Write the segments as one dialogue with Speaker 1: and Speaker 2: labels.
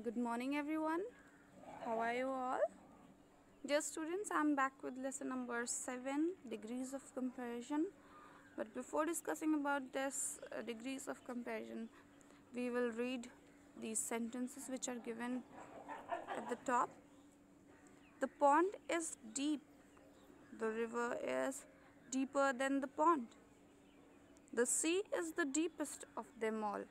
Speaker 1: Good morning everyone. How are you all? Dear students, I am back with lesson number 7, degrees of comparison. But before discussing about this degrees of comparison, we will read these sentences which are given at the top. The pond is deep. The river is deeper than the pond. The sea is the deepest of them all.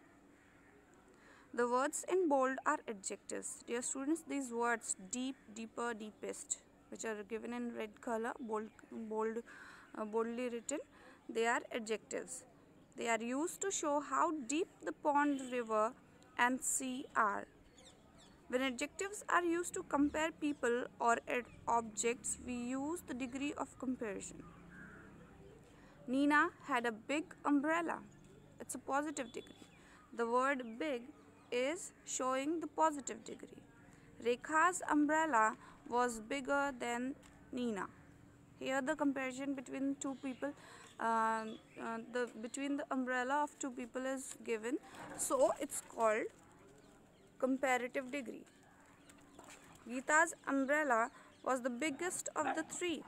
Speaker 1: The words in bold are adjectives. Dear students, these words deep, deeper, deepest, which are given in red color, boldly written, they are adjectives. They are used to show how deep the pond, river and sea are. When adjectives are used to compare people or objects, we use the degree of comparison. Nina had a big umbrella. It's a positive degree. The word big is showing the positive degree. Rekha's umbrella was bigger than Nina. Here the comparison between two people, between the umbrella of two people is given. So it's called comparative degree. Geeta's umbrella was the biggest of the three.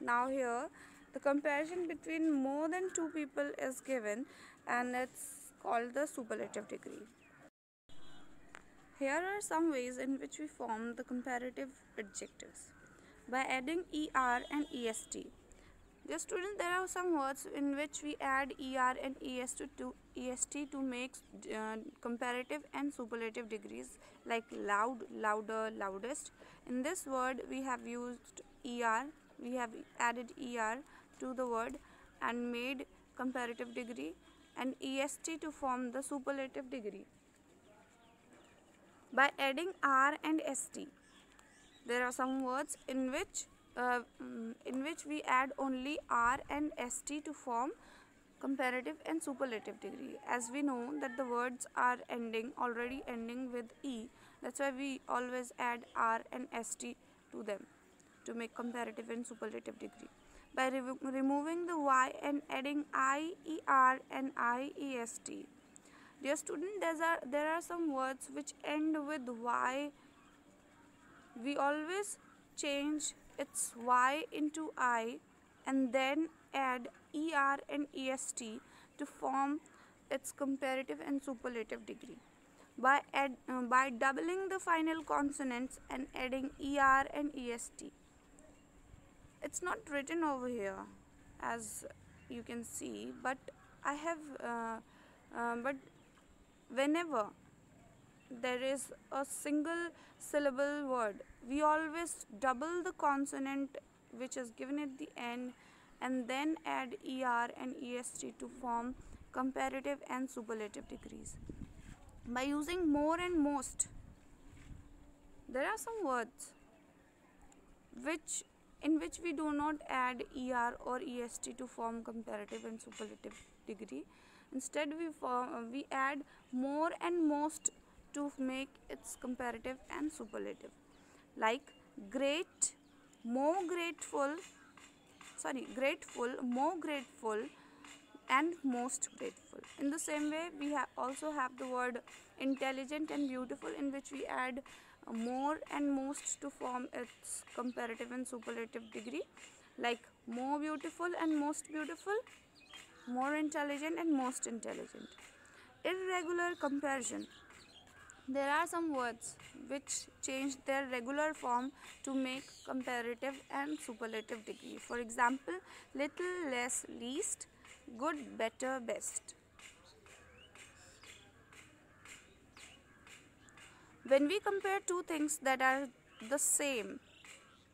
Speaker 1: Now here the comparison between more than two people is given and it's called the superlative degree. Here are some ways in which we form the comparative adjectives. By adding er and est. Dear students, there are some words in which we add er and est to make comparative and superlative degrees, like loud, louder, loudest. In this word we have used er, we have added er to the word and made comparative degree, and est to form the superlative degree. By adding r and st, there are some words in which we add only r and st to form comparative and superlative degree. As we know that the words are already ending with e, that's why we always add r and st to them to make comparative and superlative degree. By removing the y and adding I, er and iest. Dear student, there are some words which end with y. We always change its y into I and then add er and est to form its comparative and superlative degree. By doubling the final consonants and adding er and est. It's not written over here as you can see, but I have but whenever there is a single syllable word, we always double the consonant which is given at the end and then add er and est to form comparative and superlative degrees. By using more and most, there are some words in which we do not add er or est to form comparative and superlative degree. Instead we add more and most to make its comparative and superlative, like grateful, more grateful, and most grateful. In the same way, we also have the word intelligent and beautiful, in which we add more and most to form its comparative and superlative degree, like more beautiful and most beautiful, more intelligent and most intelligent. Irregular comparison. There are some words which change their regular form to make comparative and superlative degree. For example, little, less, least, good, better, best. When we compare two things that are the same,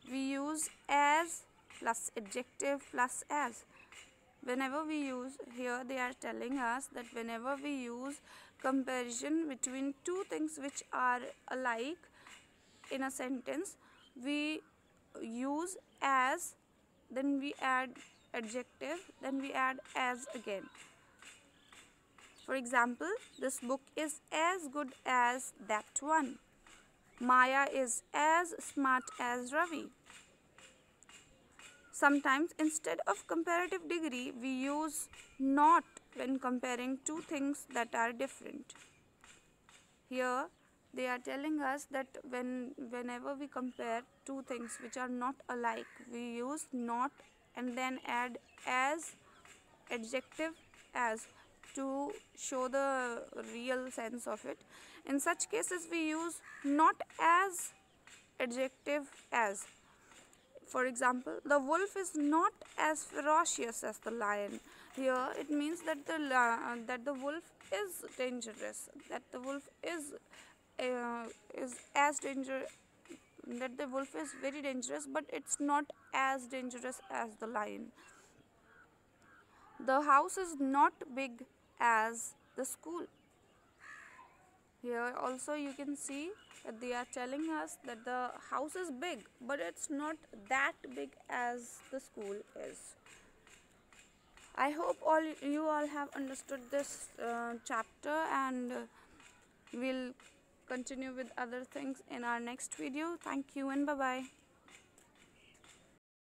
Speaker 1: we use as plus adjective plus as. Whenever we use, here they are telling us that whenever we use comparison between two things which are alike in a sentence, we use as, then we add adjective, then we add as again. For example, this book is as good as that one. Maya is as smart as Ravi. Sometimes instead of comparative degree, we use not when comparing two things that are different. Here they are telling us that whenever we compare two things which are not alike, we use not and then add as adjective as to show the real sense of it. In such cases we use not as adjective as. For example, the wolf is not as ferocious as the lion. Here it means that the wolf is dangerous, that the wolf is as dangerous, that the wolf is very dangerous, but it's not as dangerous as the lion. The house is not big as the school. Here also you can see that they are telling us that the house is big, but it's not that big as the school is. I hope you all have understood this chapter, and we'll continue with other things in our next video. Thank you and bye bye.